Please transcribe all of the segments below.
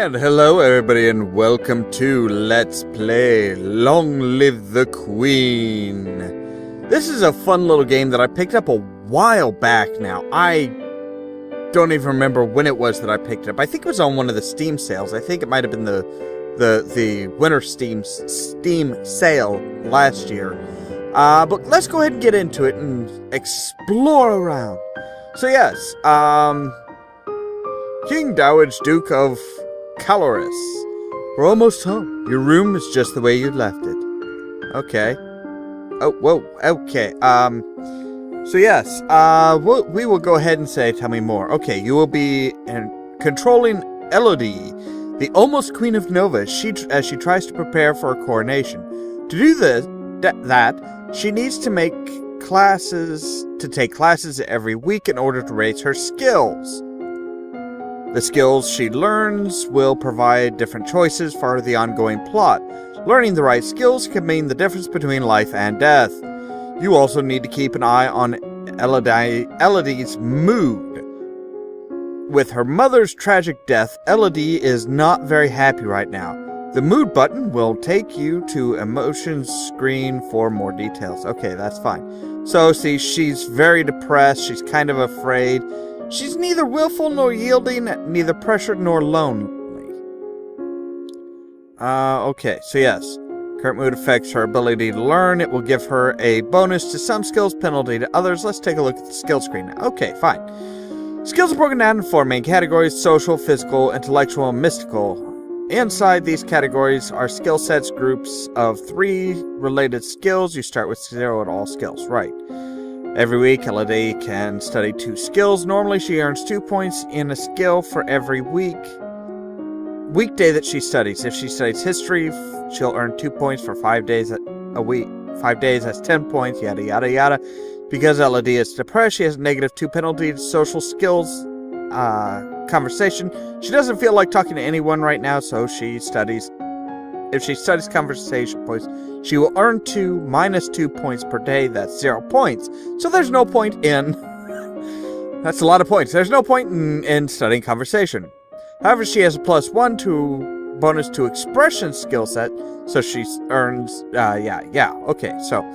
And hello everybody and welcome to Let's Play Long Live the Queen. This is a fun little game that I picked up a while back now. I don't even remember when it was that I picked it up. I think it was on one of the Steam sales. I think it might have been the winter Steam sale last year. But let's go ahead and get into it and explore around. So yes, King Dowager Duke of Caloris. We're almost home. Your room is just the way you left it. Okay. Oh, whoa, okay. So yes, we will go ahead and say, tell me more. Okay, you will be controlling Elodie, the almost Queen of Nova, as she tries to prepare for her coronation. To do that, she needs to take classes every week in order to raise her skills. The skills she learns will provide different choices for the ongoing plot. Learning the right skills can mean the difference between life and death. You also need to keep an eye on Elodie's mood. With her mother's tragic death, Elodie is not very happy right now. The mood button will take you to emotions screen for more details. Okay, that's fine. So, see, she's very depressed. She's kind of afraid. She's neither willful nor yielding, neither pressured nor lonely. Okay, so yes. Current mood affects her ability to learn. It will give her a bonus to some skills, penalty to others. Let's take a look at the skill screen now. Okay, fine. Skills are broken down in 4 main categories: social, physical, intellectual, and mystical. Inside these categories are skill sets, groups of 3 related skills. You start with 0 at all skills, right. Every week, Elodie can study 2 skills. Normally, she earns 2 points in a skill for every weekday that she studies. If she studies history, she'll earn 2 points for 5 days a week. 5 days, that's 10 points, yada, yada, yada. Because Elodie is depressed, she has a -2 penalty to social skills, conversation. She doesn't feel like talking to anyone right now, so she studies. If she studies conversation points, she will earn -2 points per day. That's 0 points. So there's no point in... That's a lot of points. There's no point in studying conversation. However, she has a +1 bonus to expression skill set, so she earns... okay, so...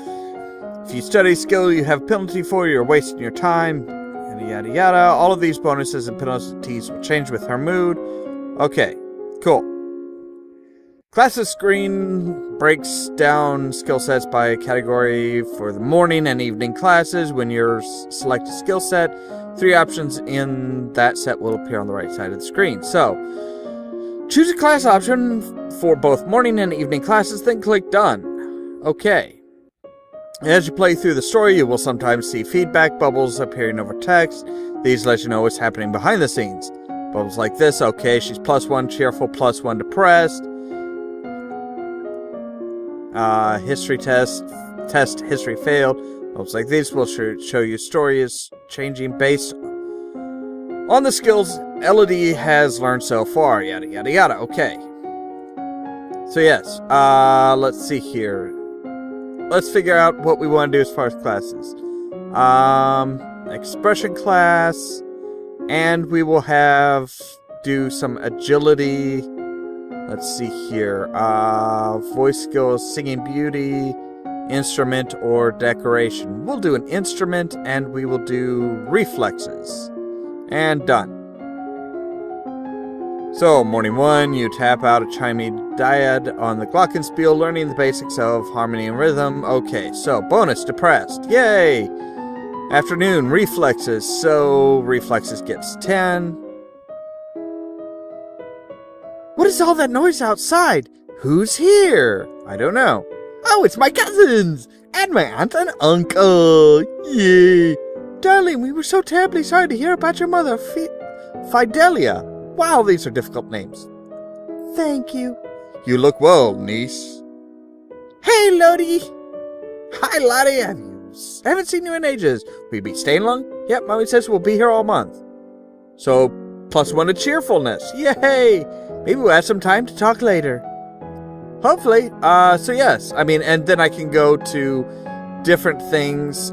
If you study skill you have penalty for, you're wasting your time. Yada, yada, yada. All of these bonuses and penalties will change with her mood. Okay, cool. Classes screen breaks down skill sets by category for the morning and evening classes. When you select a skill set, 3 options in that set will appear on the right side of the screen. So, choose a class option for both morning and evening classes, then click Done. Okay. As you play through the story, you will sometimes see feedback bubbles appearing over text. These let you know what's happening behind the scenes. Bubbles like this, okay, she's +1 cheerful, +1 depressed. History test history failed. Bubbles like these will show you story is changing based on the skills Elodie has learned so far, yada, yada, yada, okay. So yes, let's see here. Let's figure out what we want to do as far as classes. Expression class, and we will do some agility. Let's see here. Voice skills, singing beauty, instrument, or decoration. We'll do an instrument, and we will do reflexes. And done. So, morning 1, you tap out a chiming dyad on the glockenspiel, learning the basics of harmony and rhythm. Okay, so bonus, depressed. Yay! Afternoon, reflexes. So, reflexes gets 10. What is all that noise outside? Who's here? I don't know. Oh, it's my cousins! And my aunt and uncle! Yay! Darling, we were so terribly sorry to hear about your mother, Fidelia. Wow, these are difficult names. Thank you. You look well, niece. Hey, Lottie! Hi, Lottie. I haven't seen you in ages. Will you be staying long? Yep, Mommy says we'll be here all month. So, +1 to cheerfulness. Yay! Maybe we'll have some time to talk later. Hopefully. So yes. I mean, and then I can go to different things.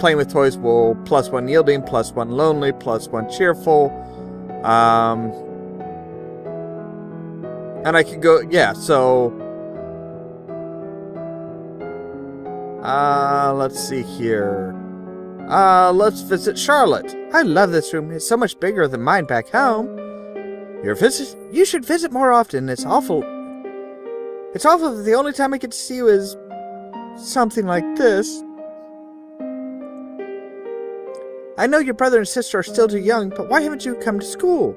Playing with toys will +1 yielding, +1 lonely, +1 cheerful. And I can go, yeah, so... let's see here. Let's visit Charlotte. I love this room. It's so much bigger than mine back home. You should visit more often. It's awful that the only time I get to see you is something like this. I know your brother and sister are still too young, but why haven't you come to school?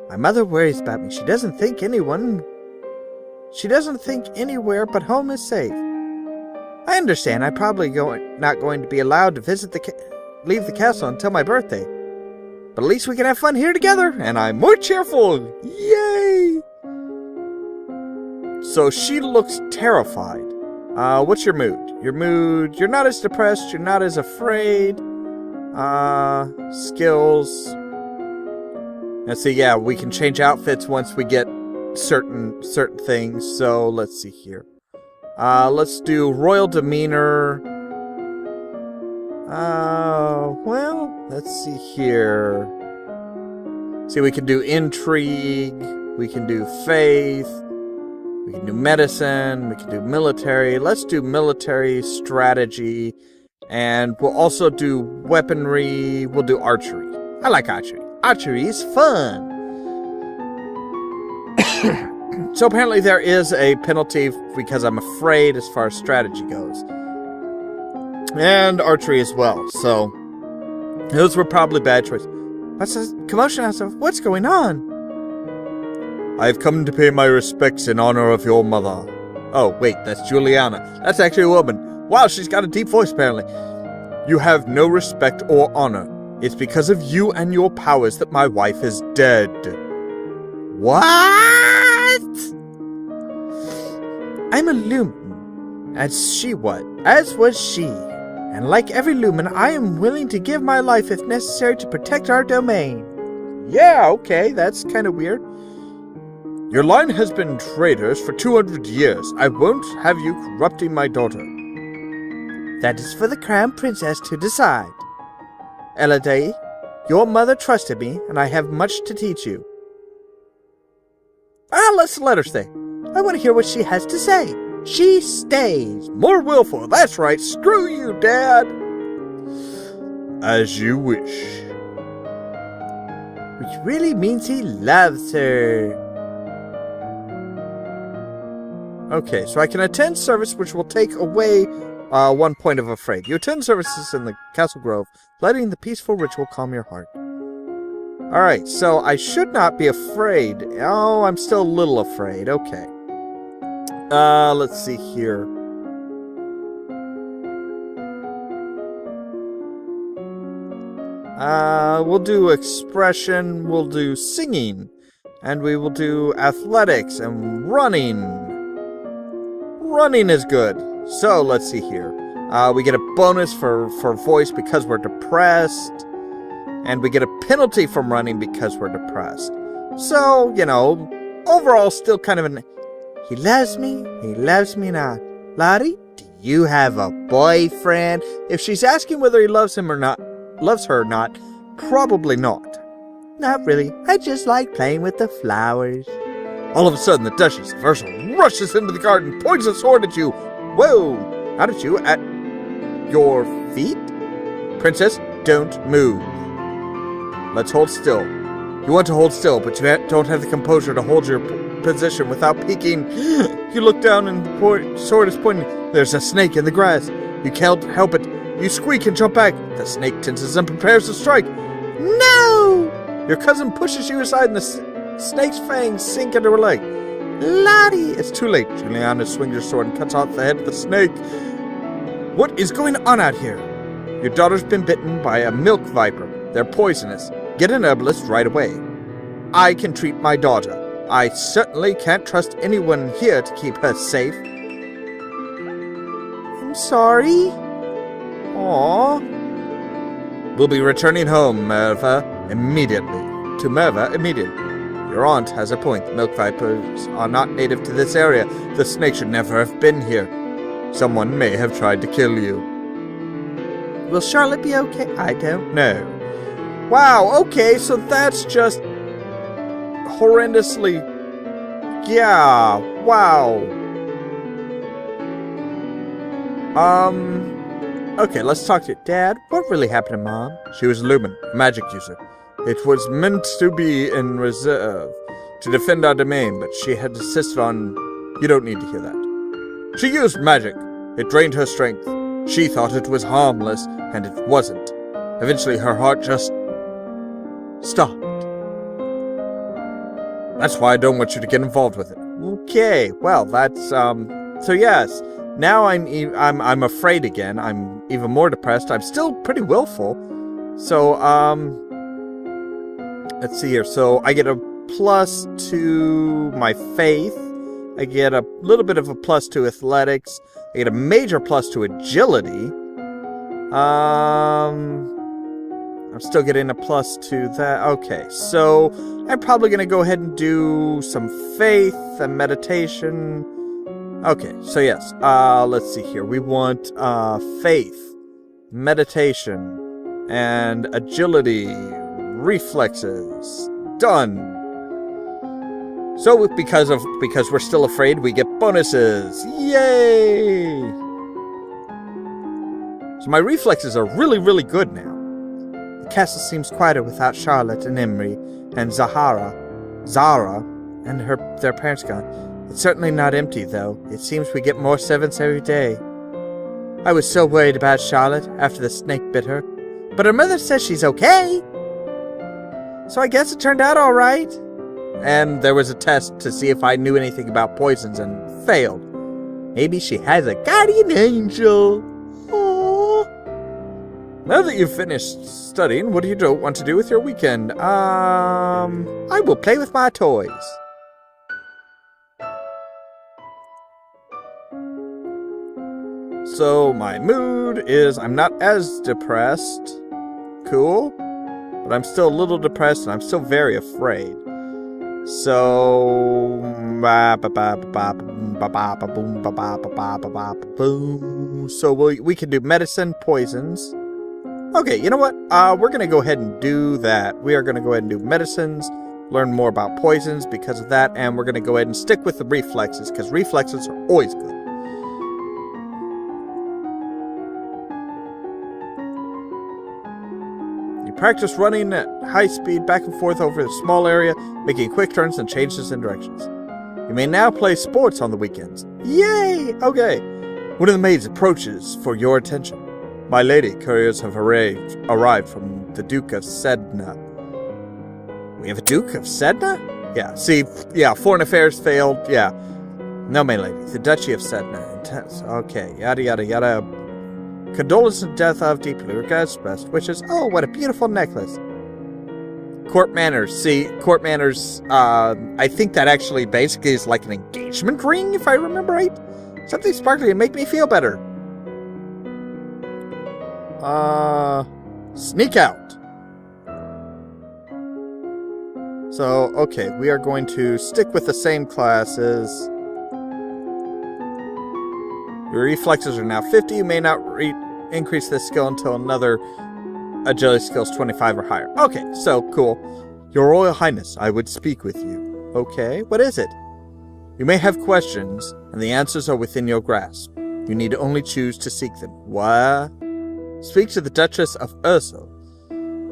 My mother worries about me. She doesn't think anywhere but home is safe. I understand. I'm probably not going to be allowed to leave the castle until my birthday. But at least we can have fun here together, and I'm more cheerful. Yay! So she looks terrified. What's your mood? You're not as depressed, you're not as afraid. Skills. Let's see, yeah, we can change outfits once we get certain things. So let's see here. Let's do royal demeanor. Well, let's see here. See, we can do intrigue. We can do faith. We can do medicine. We can do military. Let's do military strategy. And we'll also do weaponry. We'll do archery. I like archery. Archery is fun. So apparently there is a penalty because I'm afraid as far as strategy goes. And archery as well. So those were probably bad choices. What's this commotion outside? What's going on? I've come to pay my respects in honor of your mother. Oh, wait, that's Juliana. That's actually a woman. Wow, she's got a deep voice, apparently. You have no respect or honor. It's because of you and your powers that my wife is dead. What? I'm a Lumen, as was she. And like every Lumen, I am willing to give my life if necessary to protect our domain. Yeah, okay, that's kind of weird. Your line has been traitors for 200 years. I won't have you corrupting my daughter. That is for the Crown Princess to decide. Elodie, your mother trusted me, and I have much to teach you. Let's let her stay. I want to hear what she has to say. She stays. More willful, that's right. Screw you, Dad. As you wish. Which really means he loves her. Okay, so I can attend service, which will take away 1 point of afraid. You attend services in the Castle Grove, letting the peaceful ritual calm your heart. Alright, so I should not be afraid. Oh, I'm still a little afraid. Okay. Let's see here. We'll do expression, we'll do singing, and we will do athletics and running. Running is good. So, let's see here. We get a bonus for voice because we're depressed. And we get a penalty from running because we're depressed. So, overall still kind of an... He loves me not. Lottie, do you have a boyfriend? If she's asking whether he loves her or not, probably not. Not really. I just like playing with the flowers. All of a sudden, the Duchess of Ursula rushes into the garden, points a sword at you. Whoa! Not at you, at your feet? Princess, don't move. Let's hold still. You want to hold still, but you don't have the composure to hold your position without peeking. You look down and the sword is pointing. There's a snake in the grass. You can't help it. You squeak and jump back. The snake tenses and prepares to strike. No! Your cousin pushes you aside and the snake's fangs sink into her leg. Lottie! It's too late. Juliana swings her sword and cuts off the head of the snake. What is going on out here? Your daughter's been bitten by a milk viper. They're poisonous. Get an herbalist right away. I can treat my daughter. I certainly can't trust anyone here to keep her safe. I'm sorry. Aww. We'll be returning home, Merva, immediately. To Merva, immediately. Your aunt has a point. Milk vipers are not native to this area. The snake should never have been here. Someone may have tried to kill you. Will Charlotte be okay? I don't know. Wow, okay, so that's just horrendously yeah, wow. Okay, let's talk to you. Dad, what really happened to Mom? She was Lumen, a magic user. It was meant to be in reserve, to defend our domain, but she had insisted on... You don't need to hear that. She used magic. It drained her strength. She thought it was harmless, and it wasn't. Eventually, her heart just... stopped. That's why I don't want you to get involved with it. Okay, well, that's, So yes, now I'm afraid again. I'm even more depressed. I'm still pretty willful. So, let's see here. So, I get a plus to my faith. I get a little bit of a plus to athletics. I get a major plus to agility. I'm still getting a plus to that. Okay, so I'm probably going to go ahead and do some faith and meditation. Okay, so yes, let's see here. We want faith, meditation, and agility, reflexes. Done. So because we're still afraid, we get bonuses. Yay! So my reflexes are really, really good now. The castle seems quieter without Charlotte and Emery and Zara, and their parents gone. It's certainly not empty, though. It seems we get more servants every day. I was so worried about Charlotte after the snake bit her, but her mother says she's okay. So I guess it turned out all right. And there was a test to see if I knew anything about poisons and failed. Maybe she has a guardian angel. Aww. Now that you've finished studying, what do you want to do with your weekend? I will play with my toys. So my mood is I'm not as depressed. Cool. But I'm still a little depressed and I'm still very afraid. So we can do medicine, poisons. Okay, you know what? We're going to go ahead and do that. We are going to go ahead and do medicines, learn more about poisons because of that, and we're going to go ahead and stick with the reflexes, because reflexes are always good. You practice running at high speed back and forth over a small area, making quick turns and changes in directions. You may now play sports on the weekends. Yay! Okay. One of the maids approaches for your attention. My lady, couriers have arrived from the Duke of Sedna. We have a Duke of Sedna? Yeah, see, foreign affairs failed, yeah. No, my lady, the Duchy of Sedna. Intense, okay, yada yada yada. Condolence and death of deeply regards best wishes. Oh, what a beautiful necklace. Court manners. See, court manners, I think that actually basically is like an engagement ring, if I remember right. Something sparkly to make me feel better. Sneak out. So, okay, we are going to stick with the same classes. Your reflexes are now 50. You may not increase this skill until another agility skill is 25 or higher. Okay, so cool. Your Royal Highness, I would speak with you. Okay, what is it? You may have questions, and the answers are within your grasp. You need only choose to seek them. What? Speak to the Duchess of Ursel.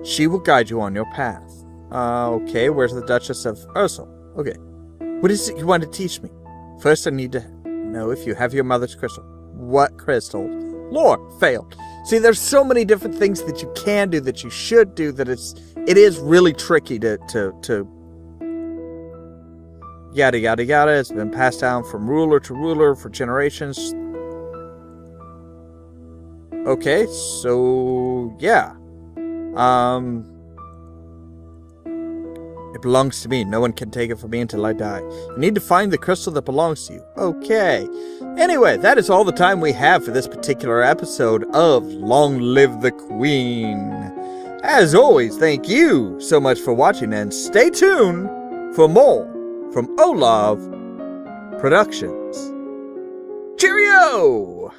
She will guide you on your path. Okay, where's the Duchess of Ursel? Okay. What is it you want to teach me? First, I need to know if you have your mother's crystal. What crystal? Lore, failed. See, there's so many different things that you can do, that you should do, that it is really tricky to yada yada yada. It's been passed down from ruler to ruler for generations. Okay, so yeah. It belongs to me. No one can take it from me until I die. You need to find the crystal that belongs to you. Okay. Anyway, that is all the time we have for this particular episode of Long Live the Queen. As always, thank you so much for watching, and stay tuned for more from Ollamh Productions. Cheerio!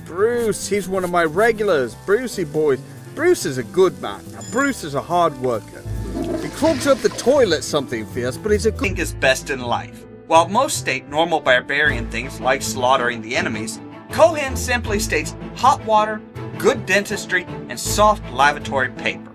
Bruce, he's one of my regulars. Brucey boys. Bruce is a good man. Now, Bruce is a hard worker. He clogs up the toilet something fierce, but he's a think is best in life. While most state normal barbarian things like slaughtering the enemies, Cohen simply states hot water, good dentistry, and soft lavatory paper.